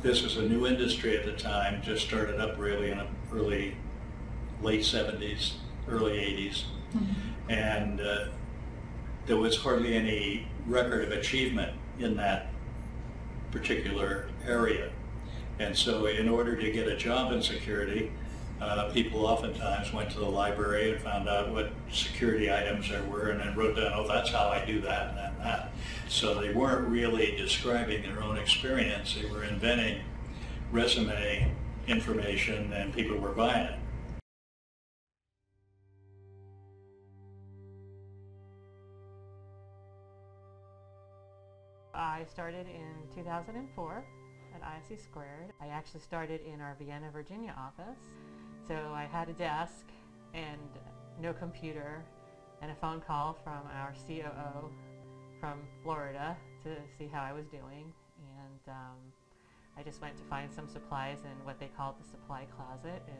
This was a new industry at the time, just started up really in the late 70s, early 80s. Mm-hmm. And there was hardly any record of achievement in that particular area. And so in order to get a job in security, people oftentimes went to the library and found out what security items there were and then wrote down, oh, that's how I do that and that and that. So they weren't really describing their own experience. They were inventing resume information and people were buying it. I started in 2004 at ISC Squared. I actually started in our Vienna, Virginia office. So I had a desk and no computer and a phone call from our COO from Florida to see how I was doing. And I just went to find some supplies in what they called the supply closet and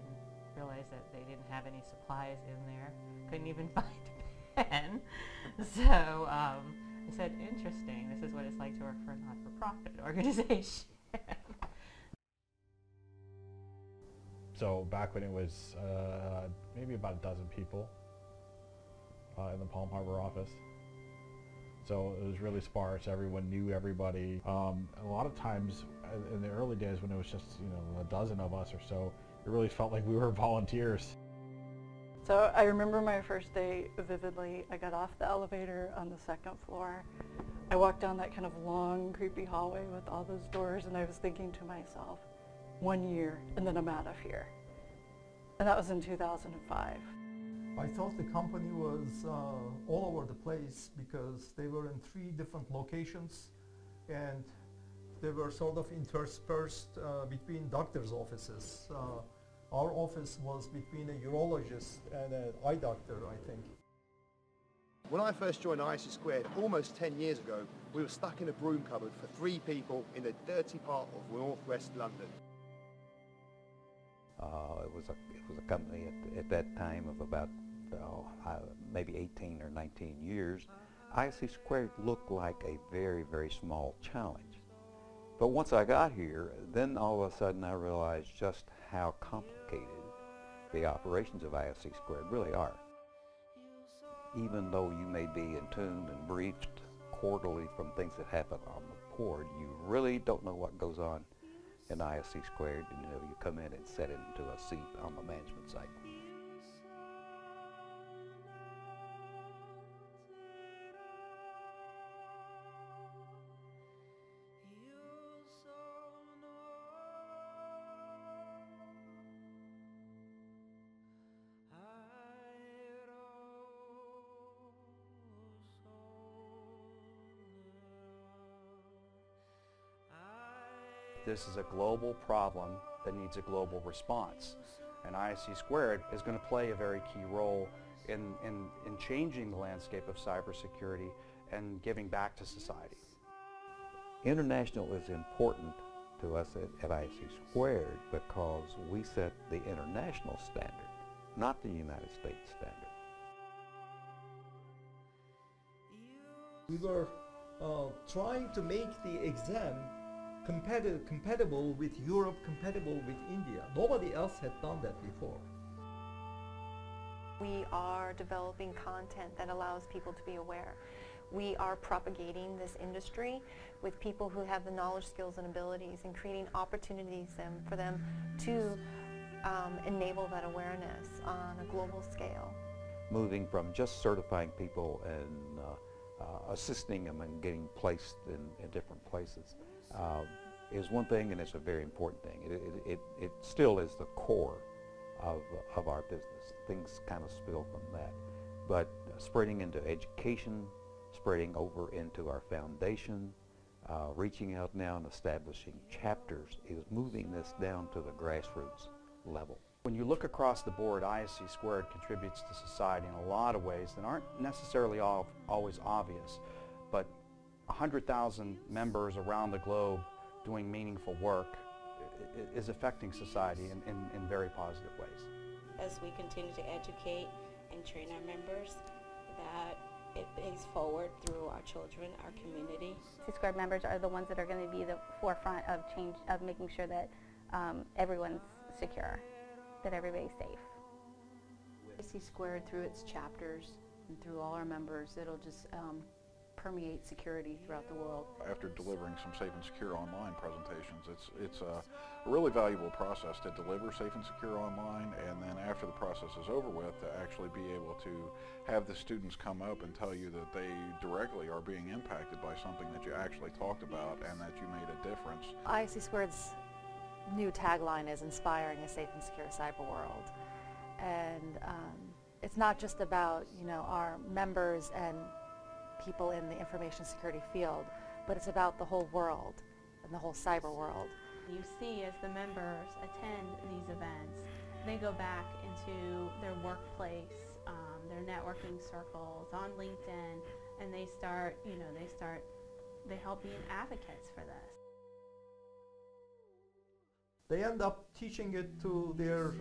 realized that they didn't have any supplies in there. Couldn't even find a pen. So I said, interesting, this is what it's like to work for a not-for-profit organization. So back when it was maybe about a dozen people in the Palm Harbor office. So it was really sparse, everyone knew everybody. A lot of times in the early days when it was just, a dozen of us or so, it really felt like we were volunteers. So I remember my first day vividly. I got off the elevator on the second floor. I walked down that kind of long, creepy hallway with all those doors, and I was thinking to myself, 1 year, and then I'm out of here. And that was in 2005. I thought the company was all over the place because they were in 3 different locations, and they were sort of interspersed between doctors' offices. Our office was between a urologist and an eye doctor, I think. When I first joined ISC Squared almost 10 years ago, we were stuck in a broom cupboard for 3 people in the dirty part of northwest London. It was a company at that time of about maybe 18 or 19 years. ISC Squared looked like a very, very small challenge. But once I got here, then all of a sudden I realized just how complicated the operations of ISC Squared really are. Even though you may be in tune and briefed quarterly from things that happen on the board, you really don't know what goes on in ISC Squared. And, you come in and set into a seat on the management side. This is a global problem that needs a global response. And ISC Squared is going to play a very key role in changing the landscape of cybersecurity and giving back to society. International is important to us at ISC Squared because we set the international standard, not the United States standard. We were trying to make the exam compatible with Europe, compatible with India. Nobody else had done that before. We are developing content that allows people to be aware. We are propagating this industry with people who have the knowledge, skills, and abilities and creating opportunities for them to enable that awareness on a global scale. Moving from just certifying people and assisting them in getting placed in different places is one thing, and it's a very important thing. It still is the core of our business. Things kind of spill from that. But spreading into education, spreading over into our foundation, reaching out now and establishing chapters is moving this down to the grassroots level. When you look across the board, ISC Squared contributes to society in a lot of ways that aren't necessarily always obvious, but 100,000 members around the globe doing meaningful work is affecting society in very positive ways. As we continue to educate and train our members, that It pays forward through our children, our community. ISC Squared members are the ones that are going to be the forefront of change, of making sure that everyone's secure, that everybody's safe. ISC Squared, through its chapters and through all our members, it'll just permeate security throughout the world. After delivering some safe and secure online presentations, it's a really valuable process to deliver safe and secure online, and then after the process is over with, to actually be able to have the students come up and tell you that they directly are being impacted by something that you actually talked about and that you made a difference. ISC Squared's new tagline is inspiring a safe and secure cyber world, and it's not just about, you know, our members and people in the information security field, but it's about the whole world and the whole cyber world. You see, as the members attend these events, they go back into their workplace, their networking circles, on LinkedIn, and they start, you know, they help being advocates for this. They end up teaching it to their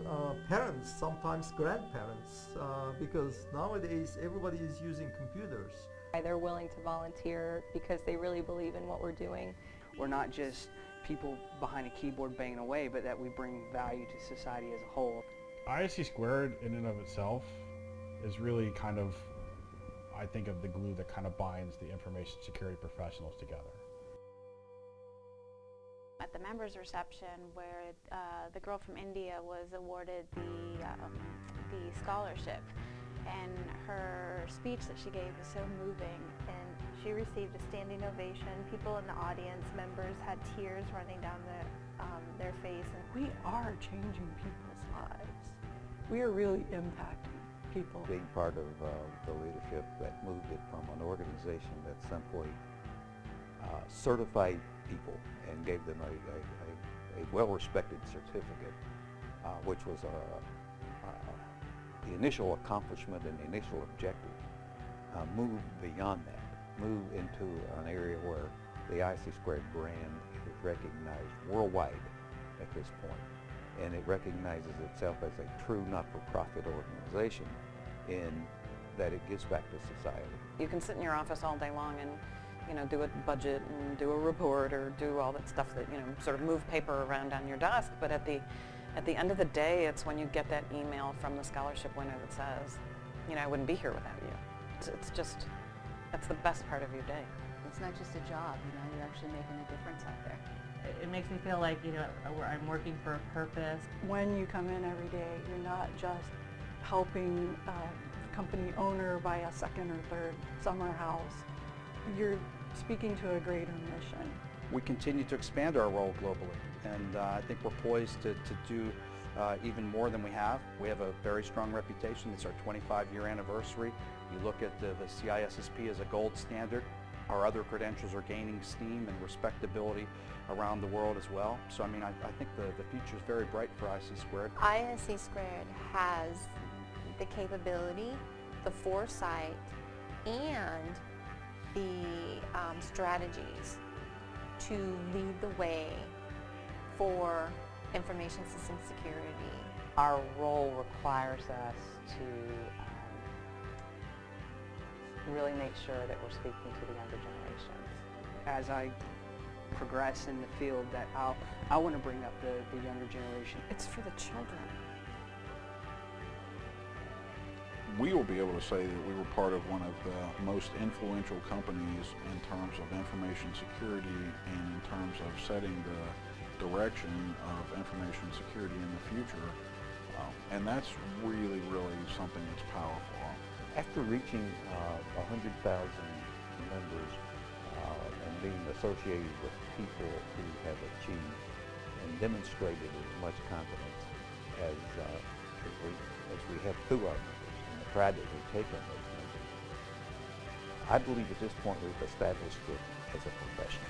parents, sometimes grandparents, because nowadays everybody is using computers. They're willing to volunteer because they really believe in what we're doing. We're not just people behind a keyboard banging away, but that we bring value to society as a whole. ISC Squared in and of itself is really kind of, I think, of the glue that kind of binds the information security professionals together. At the members reception, where the girl from India was awarded the scholarship, and her speech that she gave was so moving, and she received a standing ovation. People in the audience, members, had tears running down their face. And we are changing people's lives. We are really impacting people. Being part of the leadership that moved it from an organization that simply certified people and gave them a well-respected certificate, which was the initial accomplishment and the initial objective, move beyond that, move into an area where the ISC Squared brand is recognized worldwide at this point, and it recognizes itself as a true not-for-profit organization in that it gives back to society. You can sit in your office all day long and, you know, do a budget and do a report or do all that stuff that, you know, sort of move paper around on your desk, but at the end of the day, it's when you get that email from the scholarship winner that says, you know, I wouldn't be here without you. It's just, that's the best part of your day. It's not just a job, you know, you're actually making a difference out there. It makes me feel like, you know, I'm working for a purpose. When you come in every day, you're not just helping a company owner buy a second or third summer house. You're speaking to a greater mission. We continue to expand our role globally, and I think we're poised to do even more than we have. We have a very strong reputation. It's our 25-year anniversary. You look at the CISSP as a gold standard. Our other credentials are gaining steam and respectability around the world as well. So I mean, I think the future is very bright for ISC Squared. ISC Squared has the capability, the foresight, and the strategies to lead the way for information system security. Our role requires us to really make sure that we're speaking to the younger generations. As I progress in the field, that I want to bring up the younger generation. It's for the children. We will be able to say that we were part of one of the most influential companies in terms of information security and in terms of setting the direction of information security in the future. And that's really, really something that's powerful. After reaching 100,000 members and being associated with people who have achieved and demonstrated as much confidence as we have through our members and the pride that we take in those members, I believe at this point we've established it as a profession.